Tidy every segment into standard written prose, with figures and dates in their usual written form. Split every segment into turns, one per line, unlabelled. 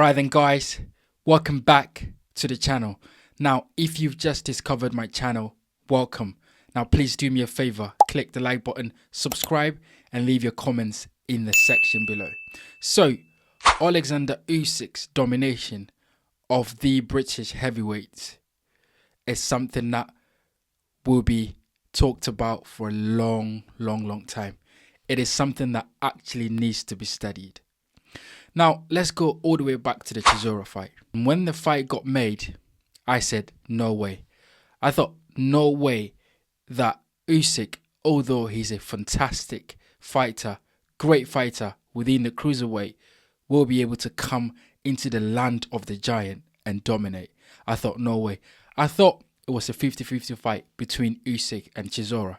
Alright then guys, welcome back to the channel. Now if you've just discovered my channel, welcome. Now please do me a favor, click the like button, subscribe and leave your comments in the section below. So, Oleksandr Usyk's domination of the British heavyweights is something that will be talked about for a long time. It is something that actually needs to be studied. Now, let's go all the way back to the Chisora fight. When the fight got made, I said, no way. I thought, no way that Usyk, although he's a fantastic fighter, great fighter within the cruiserweight, will be able to come into the land of the giant and dominate. I thought, no way. I thought it was a 50-50 fight between Usyk and Chisora.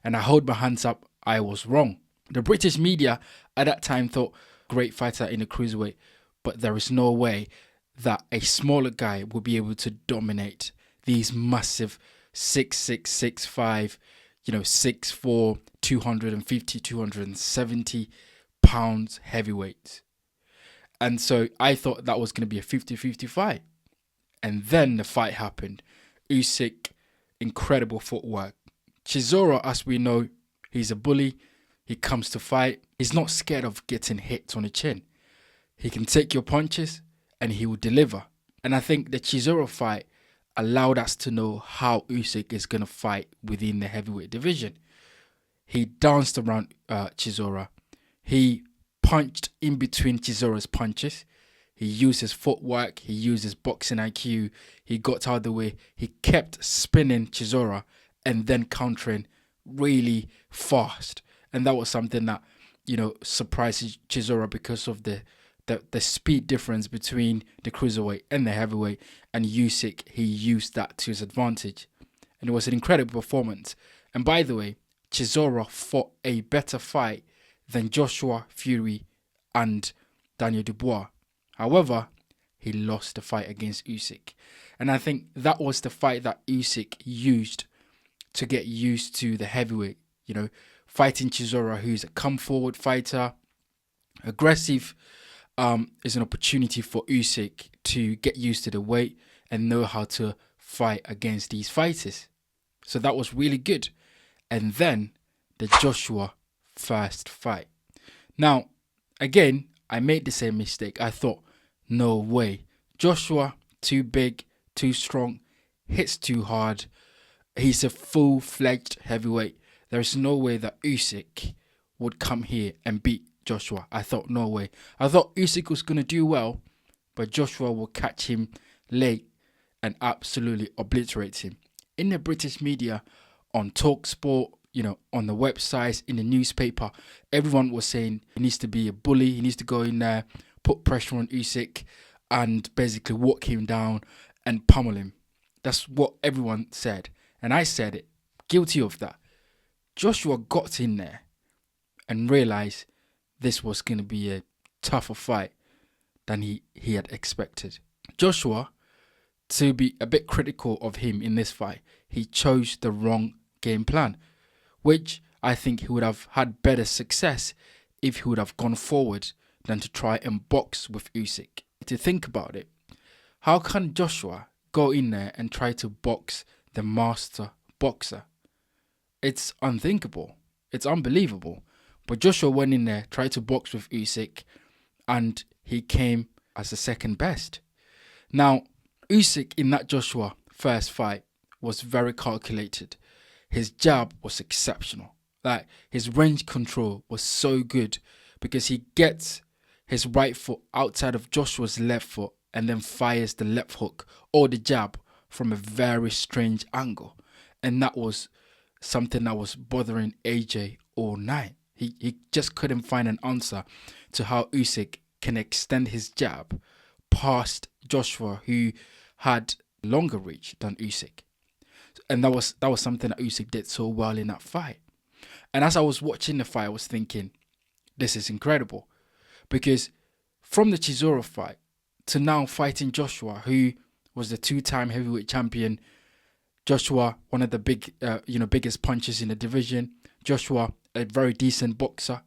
And I hold my hands up, I was wrong. The British media at that time thought, great fighter in the cruiserweight, but there is no way that a smaller guy will be able to dominate these massive 6'6", 6'5", 6'4", 250, 270 pounds heavyweights. And so I thought that was going to be a 50-50 fight. And then the fight happened. Usyk, incredible footwork. Chisora, as we know, he's a bully. He comes to fight. He's not scared of getting hit on the chin. He can take your punches and he will deliver. And I think the Chisora fight allowed us to know how Usyk is going to fight within the heavyweight division. He danced around Chisora. He punched in between Chisora's punches. He used his footwork. He used his boxing IQ. He got out of the way. He kept spinning Chisora and then countering really fast. And that was something that, surprised Chisora because of the speed difference between the cruiserweight and the heavyweight. And Usyk, he used that to his advantage. And it was an incredible performance. And by the way, Chisora fought a better fight than Joshua Fury and Daniel Dubois. However, he lost the fight against Usyk. And I think that was the fight that Usyk used to get used to the heavyweight, fighting Chisora, who's a come-forward fighter, aggressive, is an opportunity for Usyk to get used to the weight and know how to fight against these fighters. So that was really good. And then the Joshua first fight. Now, again, I made the same mistake. I thought, no way. Joshua, too big, too strong, hits too hard. He's a full-fledged heavyweight. There's no way that Usyk would come here and beat Joshua. I thought, no way. I thought Usyk was going to do well, but Joshua will catch him late and absolutely obliterate him. In the British media, on TalkSport, on the websites, in the newspaper, everyone was saying he needs to be a bully. He needs to go in there, put pressure on Usyk and basically walk him down and pummel him. That's what everyone said. And I said it, guilty of that. Joshua got in there and realized this was going to be a tougher fight than he had expected. Joshua, to be a bit critical of him in this fight, he chose the wrong game plan, which I think he would have had better success if he would have gone forward than to try and box with Usyk. To think about it, how can Joshua go in there and try to box the master boxer? It's unthinkable. It's unbelievable. But Joshua went in there, tried to box with Usyk, and he came as the second best. Now, Usyk in that Joshua first fight was very calculated. His jab was exceptional. Like, his range control was so good because he gets his right foot outside of Joshua's left foot and then fires the left hook or the jab from a very strange angle. And that was something that was bothering AJ all night. He just couldn't find an answer to how Usyk can extend his jab past Joshua, who had longer reach than Usyk. And that was something that Usyk did so well in that fight. And as I was watching the fight, I was thinking, this is incredible. Because from the Chisora fight to now fighting Joshua, who was the two-time heavyweight champion, Joshua, one of the biggest punchers in the division. Joshua, a very decent boxer.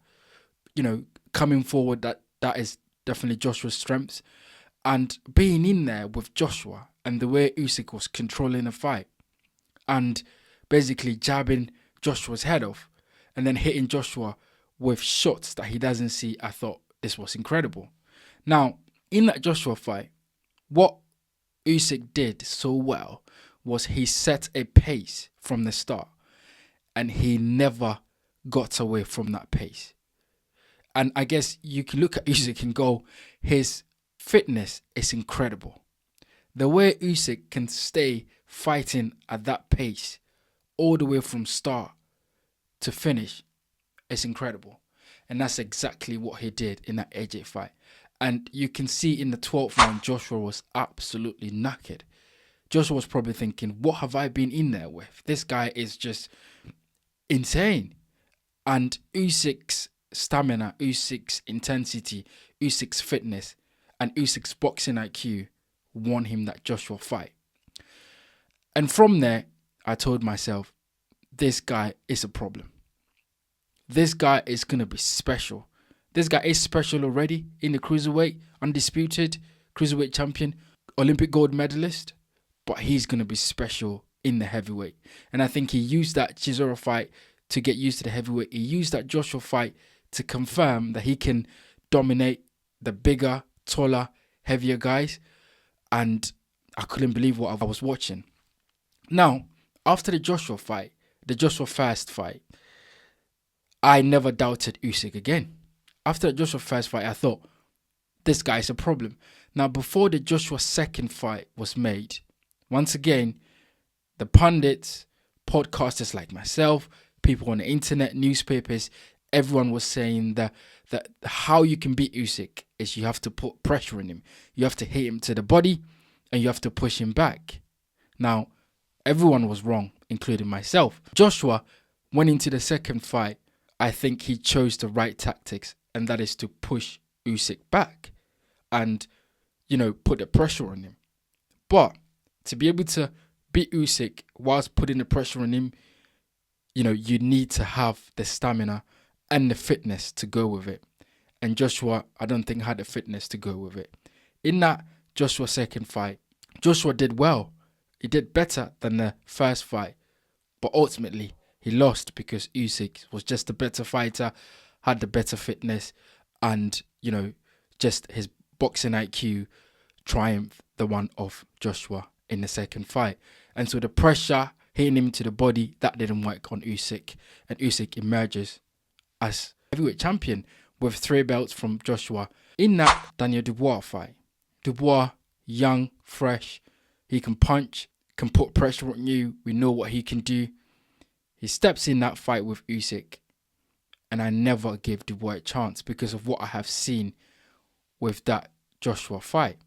Coming forward, that is definitely Joshua's strengths. And being in there with Joshua and the way Usyk was controlling the fight and basically jabbing Joshua's head off and then hitting Joshua with shots that he doesn't see, I thought this was incredible. Now, in that Joshua fight, what Usyk did so well was he set a pace from the start and he never got away from that pace. And I guess you can look at Usyk and go, his fitness is incredible. The way Usyk can stay fighting at that pace all the way from start to finish is incredible. And that's exactly what he did in that AJ fight. And you can see in the 12th round, Joshua was absolutely knackered. Joshua was probably thinking, what have I been in there with? This guy is just insane. And Usyk's stamina, Usyk's intensity, Usyk's fitness, and Usyk's boxing IQ won him that Joshua fight. And from there, I told myself, this guy is a problem. This guy is going to be special. This guy is special already in the cruiserweight, undisputed cruiserweight champion, Olympic gold medalist, but he's going to be special in the heavyweight. And I think he used that Chisora fight to get used to the heavyweight. He used that Joshua fight to confirm that he can dominate the bigger, taller, heavier guys. And I couldn't believe what I was watching. Now, after the Joshua fight, the Joshua first fight, I never doubted Usyk again. After the Joshua first fight, I thought, this guy is a problem. Now, before the Joshua second fight was made, once again, the pundits, podcasters like myself, people on the internet, newspapers, everyone was saying that how you can beat Usyk is you have to put pressure on him. You have to hit him to the body and you have to push him back. Now, everyone was wrong, including myself. Joshua went into the second fight. I think he chose the right tactics, and that is to push Usyk back and, put the pressure on him. But to be able to beat Usyk whilst putting the pressure on him, you need to have the stamina and the fitness to go with it. And Joshua, I don't think, had the fitness to go with it. In that Joshua second fight, Joshua did well. He did better than the first fight. But ultimately, he lost because Usyk was just a better fighter, had the better fitness, and, just his boxing IQ triumphed the one of Joshua in the second fight. And so the pressure hitting him to the body, that didn't work on Usyk. And Usyk emerges as heavyweight champion with 3 belts from Joshua. In that Daniel Dubois fight, Dubois, young, fresh, he can punch, can put pressure on you. We know what he can do. He steps in that fight with Usyk, and I never gave Dubois a chance because of what I have seen with that Joshua fight.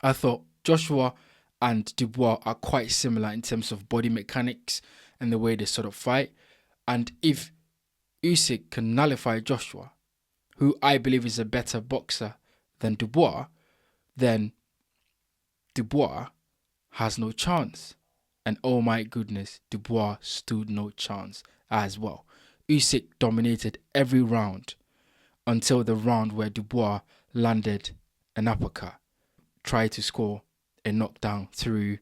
I thought Joshua and Dubois are quite similar in terms of body mechanics and the way they sort of fight. And if Usyk can nullify Joshua, who I believe is a better boxer than Dubois, then Dubois has no chance. And oh my goodness, Dubois stood no chance as well. Usyk dominated every round until the round where Dubois landed an uppercut, tried to score a knockdown through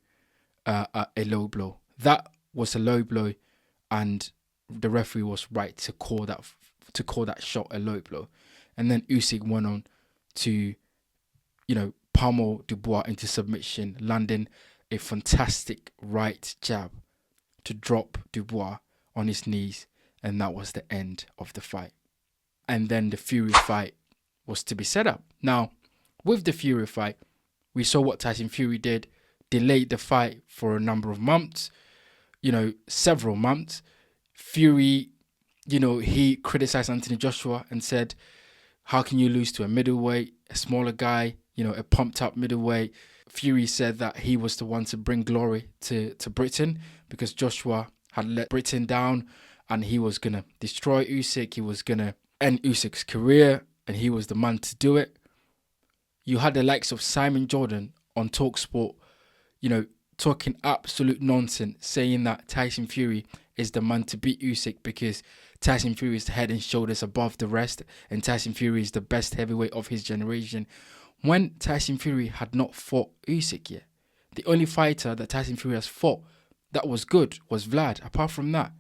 a low blow. That was a low blow, and the referee was right to call that shot a low blow. And then Usyk went on to, pummel Dubois into submission, landing a fantastic right jab to drop Dubois on his knees, and that was the end of the fight. And then the Fury fight was to be set up. Now, with the Fury fight, we saw what Tyson Fury did, delayed the fight for a number of months, several months. Fury, he criticized Anthony Joshua and said, how can you lose to a middleweight, a smaller guy, a pumped up middleweight? Fury said that he was the one to bring glory to Britain because Joshua had let Britain down and he was going to destroy Usyk. He was going to end Usyk's career and he was the man to do it. You had the likes of Simon Jordan on TalkSport, talking absolute nonsense, saying that Tyson Fury is the man to beat Usyk because Tyson Fury is head and shoulders above the rest and Tyson Fury is the best heavyweight of his generation. when Tyson Fury had not fought Usyk yet. The only fighter that Tyson Fury has fought that was good was Vlad. Apart from that,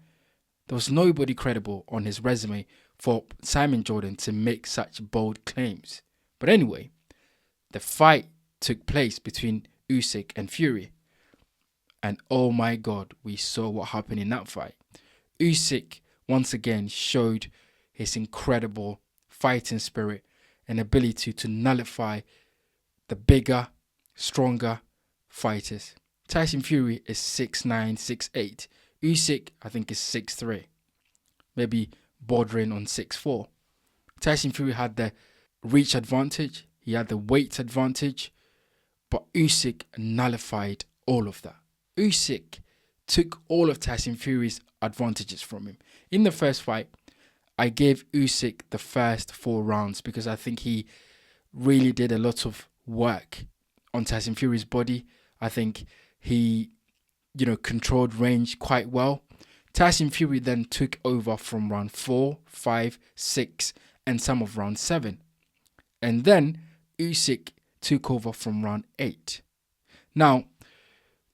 there was nobody credible on his resume for Simon Jordan to make such bold claims. But anyway, the fight took place between Usyk and Fury. And oh my God, we saw what happened in that fight. Usyk once again showed his incredible fighting spirit and ability to nullify the bigger, stronger fighters. Tyson Fury is 6'9", 6'8". Usyk, I think, is 6'3", maybe bordering on 6'4". Tyson Fury had the reach advantage, he had the weight advantage, but Usyk nullified all of that. Usyk took all of Tyson Fury's advantages from him. In the first fight, I gave Usyk the first 4 rounds because I think he really did a lot of work on Tyson Fury's body. I think he, controlled range quite well. Tyson Fury then took over from round 4, 5, 6, and some of round 7. And then Usyk took over from round 8. Now,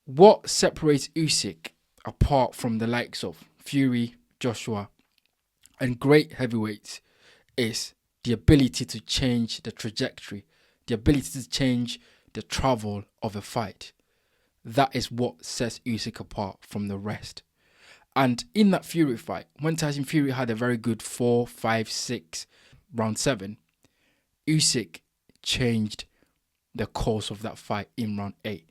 what separates Usyk apart from the likes of Fury, Joshua, and great heavyweights is the ability to change the trajectory, the ability to change the travel of a fight. That is what sets Usyk apart from the rest. And in that Fury fight, when Tyson Fury had a very good 4, 5, 6, round 7, Usyk changed the course of that fight in round 8,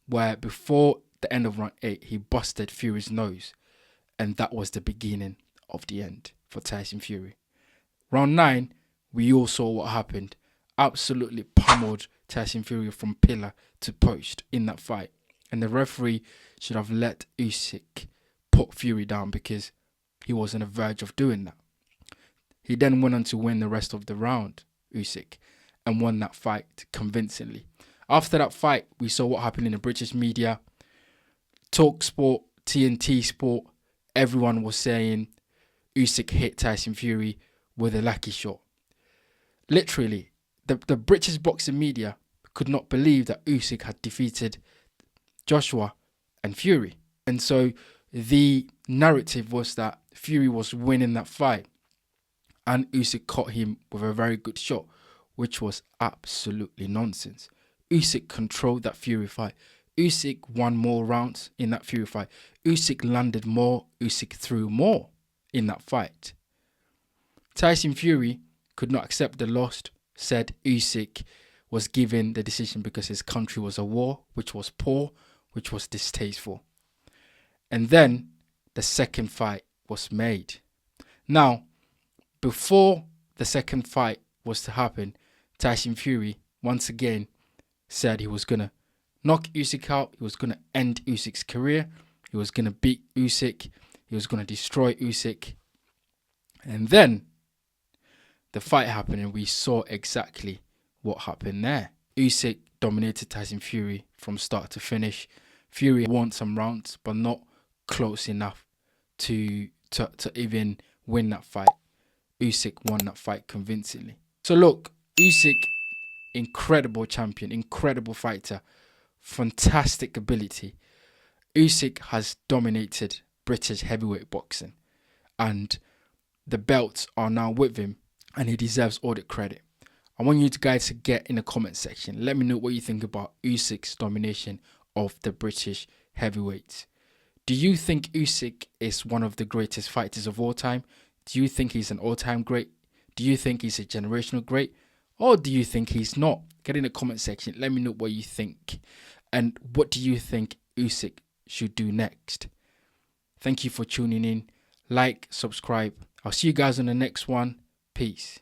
where before the end of round 8, he busted Fury's nose. And that was the beginning of the end for Tyson Fury. Round 9, we all saw what happened. Absolutely pummeled Tyson Fury from pillar to post in that fight. And the referee should have let Usyk put Fury down because he was on the verge of doing that. He then went on to win the rest of the round, Usyk, and won that fight convincingly. After that fight, we saw what happened in the British media. TalkSport, TNT Sport, everyone was saying Usyk hit Tyson Fury with a lucky shot. Literally, the British boxing media could not believe that Usyk had defeated Joshua and Fury. And so the narrative was that Fury was winning that fight and Usyk caught him with a very good shot, which was absolutely nonsense. Usyk controlled that Fury fight. Usyk won more rounds in that Fury fight. Usyk landed more. Usyk threw more in that fight. Tyson Fury could not accept the loss, said Usyk was given the decision because his country was at war, which was poor, which was distasteful. And then the second fight was made. Now, before the second fight was to happen, Tyson Fury once again said he was going to knock Usyk out. He was going to end Usyk's career. He was going to beat Usyk. He was going to destroy Usyk. And then the fight happened and we saw exactly what happened there. Usyk dominated Tyson Fury from start to finish. Fury won some rounds, but not close enough to even win that fight. Usyk won that fight convincingly. So look, Usyk, incredible champion, incredible fighter, fantastic ability. Usyk has dominated British heavyweight boxing and the belts are now with him and he deserves all the credit. I want you guys to get in the comment section. Let me know what you think about Usyk's domination of the British heavyweights. Do you think Usyk is one of the greatest fighters of all time? Do you think he's an all-time great? Do you think he's a generational great? Or do you think he's not? Get in the comment section. Let me know what you think. And what do you think Usyk should do next? Thank you for tuning in. Like, subscribe. I'll see you guys on the next one. Peace.